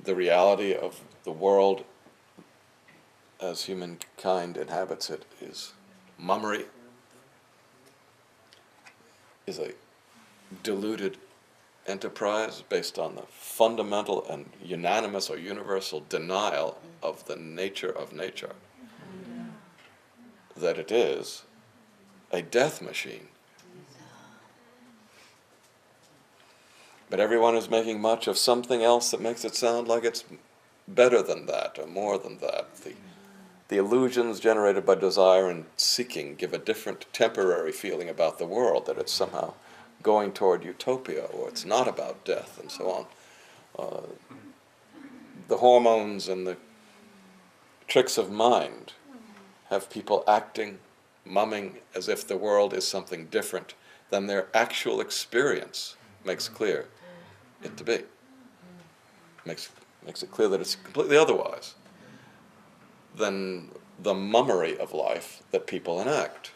the reality of the world as humankind inhabits it is mummery, is a deluded enterprise based on the fundamental and unanimous or universal denial of the nature of nature, that it is a death machine. But everyone is making much of something else that makes it sound like it's better than that or more than that. The illusions generated by desire and seeking give a different temporary feeling about the world, that it's somehow going toward utopia, or it's not about death, and so on. The hormones and the tricks of mind have people acting, mumming, as if the world is something different than their actual experience makes clear it to be. Makes it clear that it's completely otherwise than the mummery of life that people enact.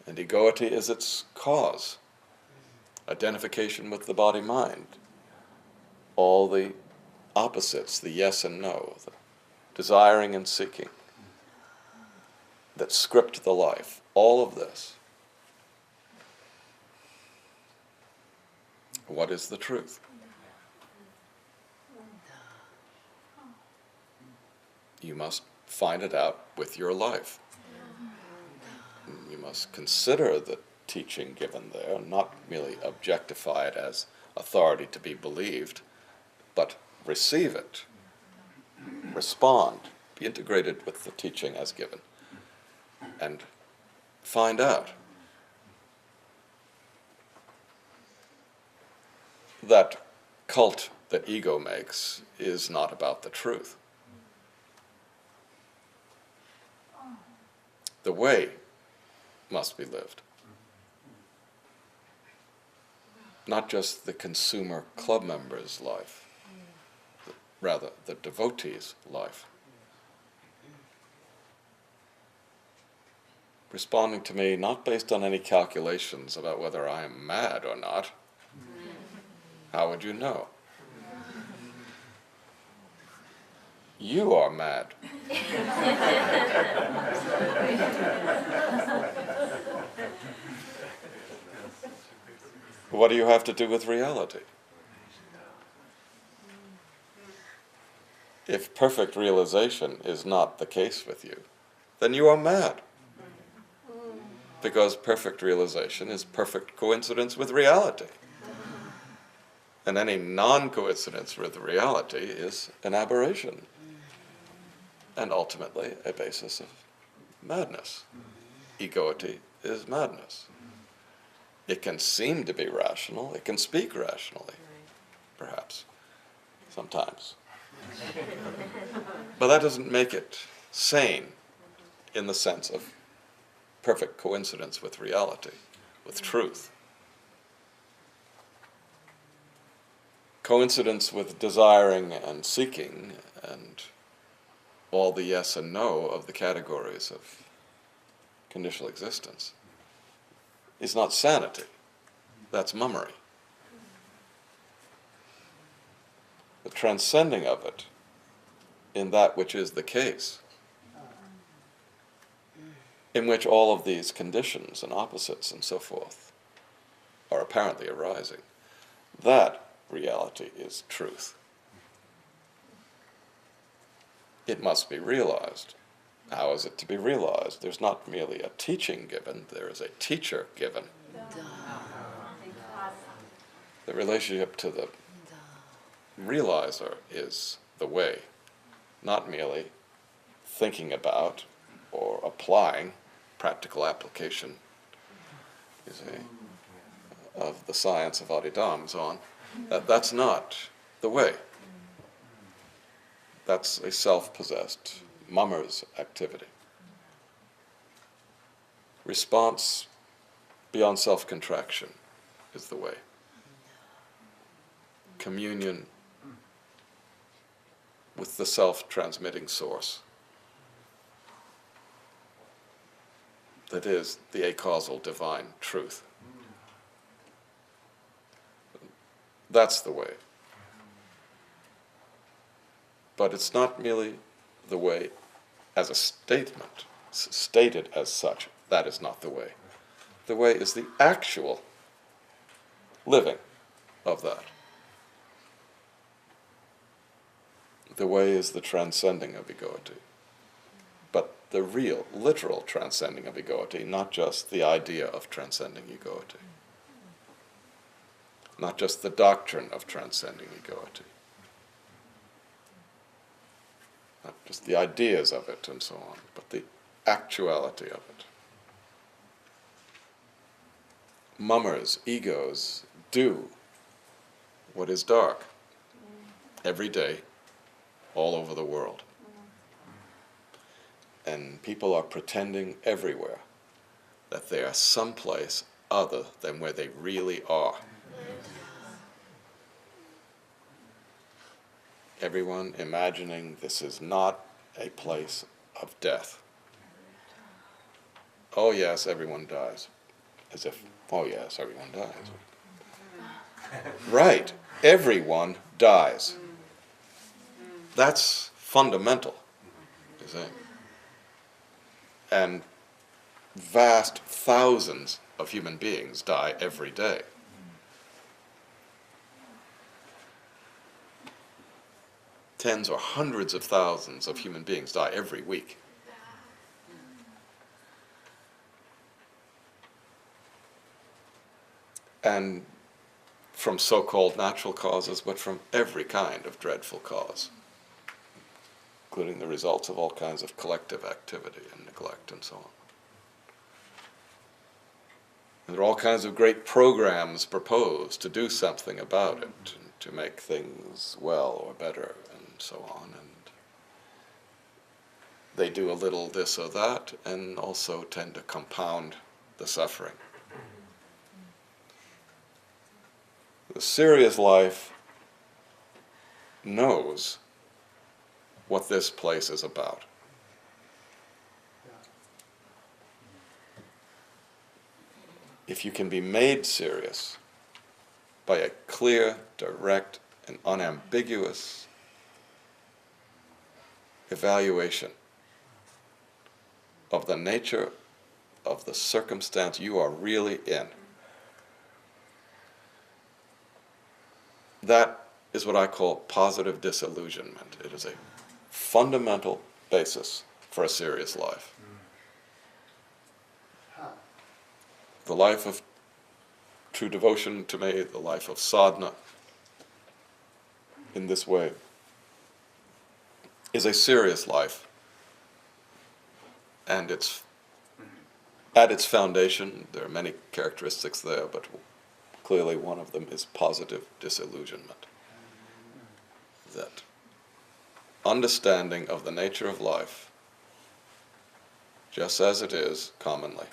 And egoity is its cause. Identification with the body-mind. All the opposites, the yes and no, the desiring and seeking, that script the life, all of this. What is the truth? You must find it out with your life. You must consider the teaching given there, not merely objectify it as authority to be believed, but receive it, respond, be integrated with the teaching as given, and find out that cult that ego makes is not about the truth. The way must be lived. Not just the consumer club member's life, rather the devotee's life. Responding to me not based on any calculations about whether I am mad or not. How would you know? You are mad. What do you have to do with reality? If perfect realization is not the case with you, then you are mad. Because perfect realization is perfect coincidence with reality. And any non-coincidence with reality is an aberration. And ultimately a basis of madness. Egoity is madness. It can seem to be rational, it can speak rationally, perhaps, sometimes. But that doesn't make it sane in the sense of perfect coincidence with reality, with truth. Coincidence with desiring and seeking and all the yes and no of the categories of conditional existence is not sanity, that's mummery. The transcending of it in that which is the case, in which all of these conditions and opposites and so forth are apparently arising, that reality is truth. It must be realized. How is it to be realized? There's not merely a teaching given, there is a teacher given. The relationship to the realizer is the way, not merely thinking about or applying, practical application of the science of Adidam and so on. That's not the way. That's a self-possessed mummer's activity. Response beyond self-contraction is the way. Communion with the self-transmitting source. That is the acausal divine truth. That's the way. But it's not merely the way as a statement, stated as such. That is not the way. The way is the actual living of that. The way is the transcending of egoity. But the real, literal transcending of egoity, not just the idea of transcending egoity. Not just the doctrine of transcending egoity. Not just the ideas of it and so on, but the actuality of it. Mummers, egos, do what is dark every day, all over the world. And people are pretending everywhere that they are someplace other than where they really are. Everyone imagining this is not a place of death. Oh yes, everyone dies. As if, oh yes, everyone dies. Right, everyone dies. That's fundamental, you see. And vast thousands of human beings die every day. Tens or hundreds of thousands of human beings die every week. And from so-called natural causes, but from every kind of dreadful cause, including the results of all kinds of collective activity and neglect and so on. And there are all kinds of great programs proposed to do something about it, and to make things well or better, and so on. And they do a little this or that, and also tend to compound the suffering. The serious life knows what this place is about. If you can be made serious by a clear, direct, and unambiguous evaluation of the nature of the circumstance you are really in, that is what I call positive disillusionment. It is a fundamental basis for a serious life. The life of true devotion to me, the life of sadhana, in this way, is a serious life. And it's at its foundation, there are many characteristics there, but clearly one of them is positive disillusionment. That understanding of the nature of life, just as it is commonly,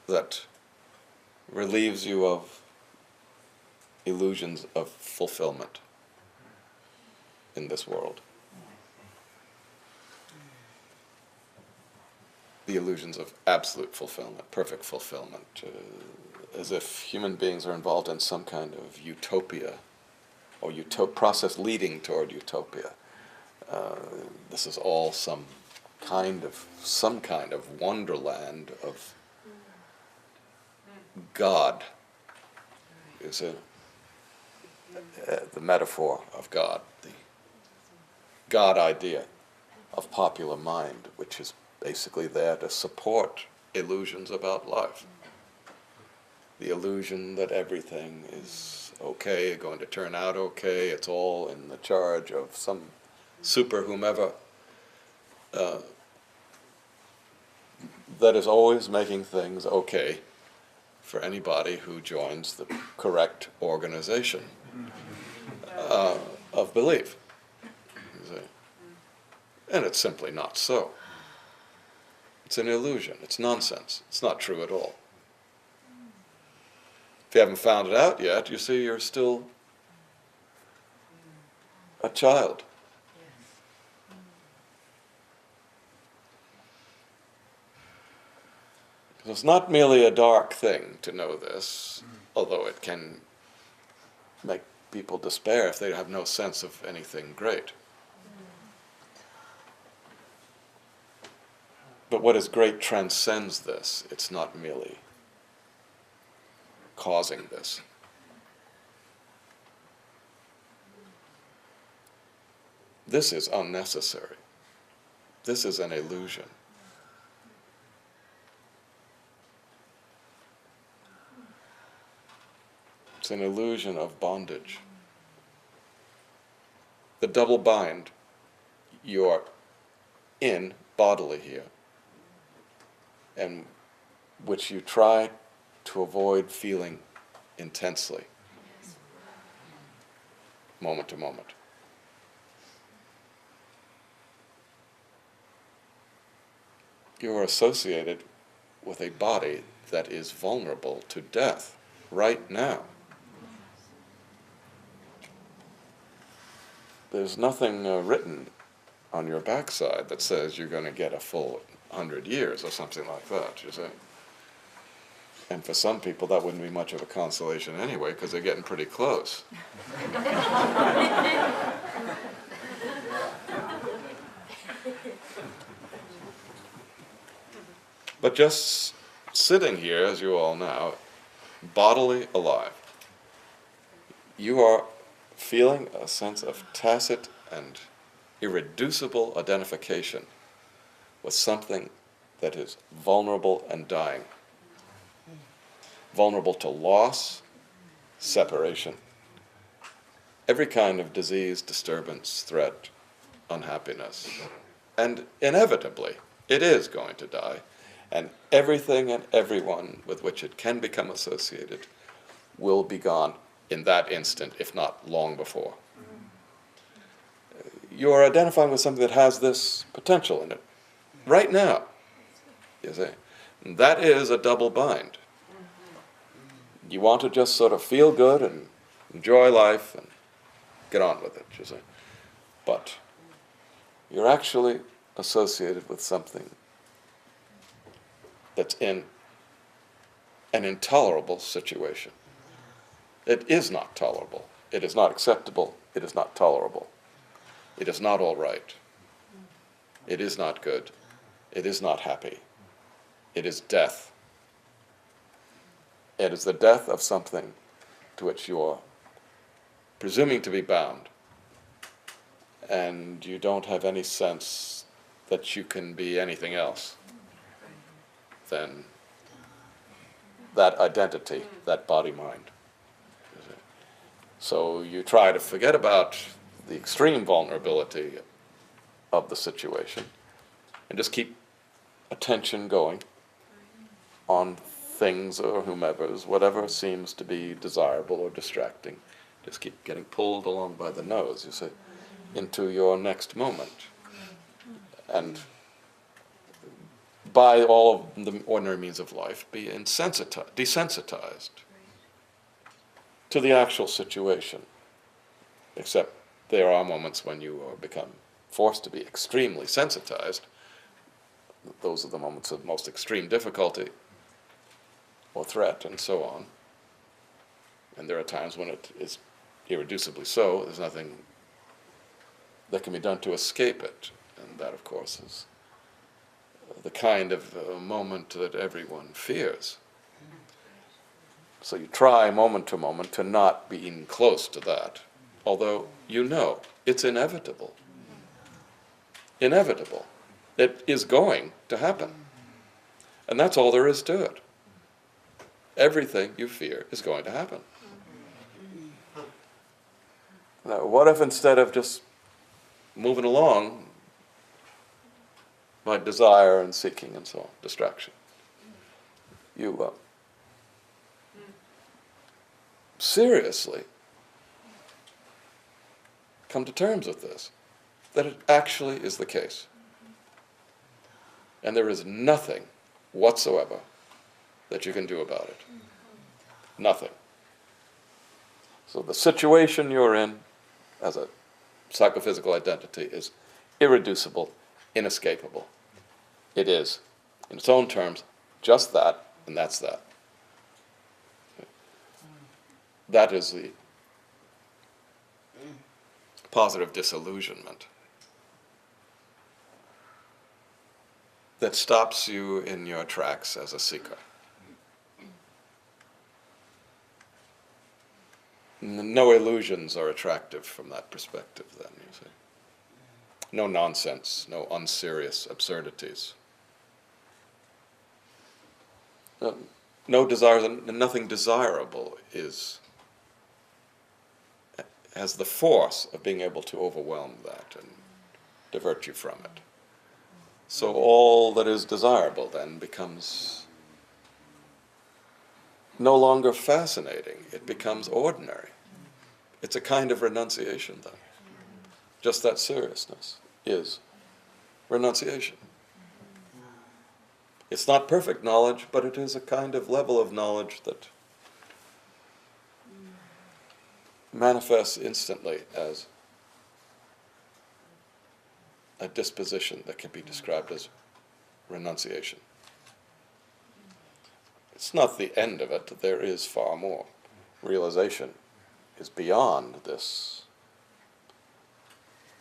that relieves you of illusions of fulfillment in this world. The illusions of absolute fulfillment, perfect fulfillment, as if human beings are involved in some kind of utopia, or process leading toward utopia. This is all some kind of wonderland of God. Is the metaphor of God, the God idea of popular mind, which is basically there to support illusions about life. The illusion that everything is okay, going to turn out okay, it's all in the charge of some super whomever that is always making things okay for anybody who joins the correct organization of belief. And it's simply not so. It's an illusion. It's nonsense. It's not true at all. If you haven't found it out yet, you see you're still a child. Because it's not merely a dark thing to know this, although it can make people despair if they have no sense of anything great. But what is great transcends this. It's not merely causing this. This is unnecessary. This is an illusion. It's an illusion of bondage. The double bind you're in bodily here, and which you try to avoid feeling intensely, moment to moment. You are associated with a body that is vulnerable to death right now. There's nothing written on your backside that says you're going to get a full 100 years or something like that, you see. And for some people that wouldn't be much of a consolation anyway, because they're getting pretty close. But just sitting here, as you all know, bodily alive, you are feeling a sense of tacit and irreducible identification with something that is vulnerable and dying. Vulnerable to loss, separation, every kind of disease, disturbance, threat, unhappiness. And inevitably, it is going to die. And everything and everyone with which it can become associated will be gone in that instant, if not long before. You're identifying with something that has this potential in it, right now, you see. And that is a double bind. You want to just sort of feel good and enjoy life and get on with it, you see. But you're actually associated with something that's in an intolerable situation. It is not tolerable. It is not acceptable. It is not tolerable. It is not all right. It is not good. It is not happy. It is death. It is the death of something to which you are presuming to be bound, and you don't have any sense that you can be anything else than that identity, that body-mind. So you try to forget about the extreme vulnerability of the situation and just keep attention going on things or whomever's, whatever seems to be desirable or distracting. Just keep getting pulled along by the nose, you see, into your next moment. And by all of the ordinary means of life, be desensitized to the actual situation. Except there are moments when you become forced to be extremely sensitized. Those are the moments of most extreme difficulty or threat and so on. And there are times when it is irreducibly so. There's nothing that can be done to escape it. And that, of course, is the kind of moment that everyone fears. So you try moment to moment to not be even close to that, although you know it's inevitable. Inevitable. It is going to happen. And that's all there is to it. Everything you fear is going to happen. Now, what if instead of just moving along by desire and seeking and so on, distraction, you seriously come to terms with this, that it actually is the case. And there is nothing whatsoever that you can do about it. Nothing. So the situation you're in as a psychophysical identity is irreducible, inescapable. It is, in its own terms, just that, and that's that. That is the positive disillusionment that stops you in your tracks as a seeker. No illusions are attractive from that perspective then, you see. No nonsense, no unserious absurdities. No desires, and nothing desirable has the force of being able to overwhelm that and divert you from it. So all that is desirable then becomes no longer fascinating. It becomes ordinary. It's a kind of renunciation then. Just that seriousness is renunciation. It's not perfect knowledge, but it is a kind of level of knowledge that manifests instantly as a disposition that can be described as renunciation. It's not the end of it, there is far more. Realization is beyond this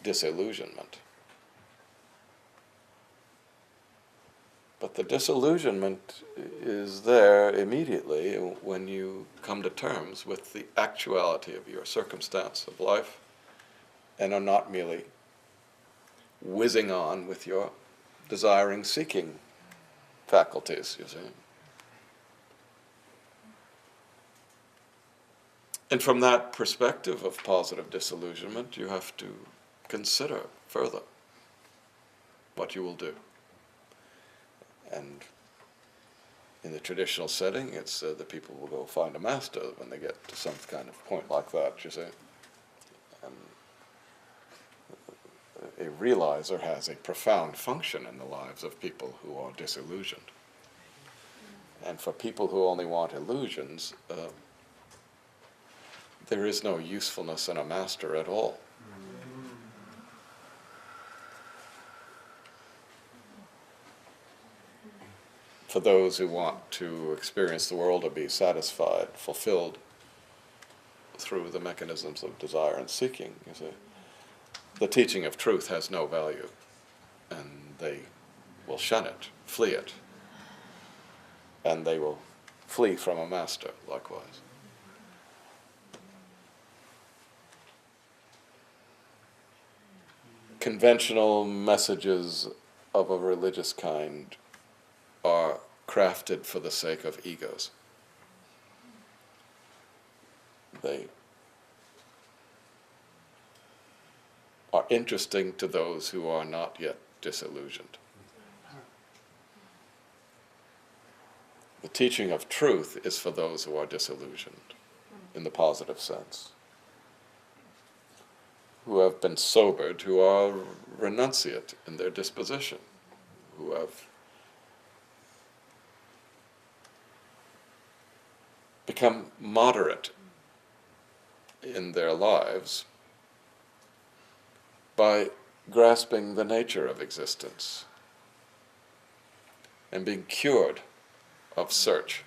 disillusionment. But the disillusionment is there immediately when you come to terms with the actuality of your circumstance of life and are not merely whizzing on with your desiring, seeking faculties, you see. And from that perspective of positive disillusionment, you have to consider further what you will do. And in the traditional setting, it's the people will go find a master when they get to some kind of point like that, you see. And a realizer has a profound function in the lives of people who are disillusioned. And for people who only want illusions, there is no usefulness in a master at all. For those who want to experience the world or be satisfied, fulfilled through the mechanisms of desire and seeking, you see, the teaching of truth has no value, and they will shun it, flee it, and they will flee from a master likewise. Conventional messages of a religious kind are crafted for the sake of egos. They are interesting to those who are not yet disillusioned. The teaching of truth is for those who are disillusioned, in the positive sense, who have been sobered, who are renunciate in their disposition, who have become moderate in their lives by grasping the nature of existence and being cured of search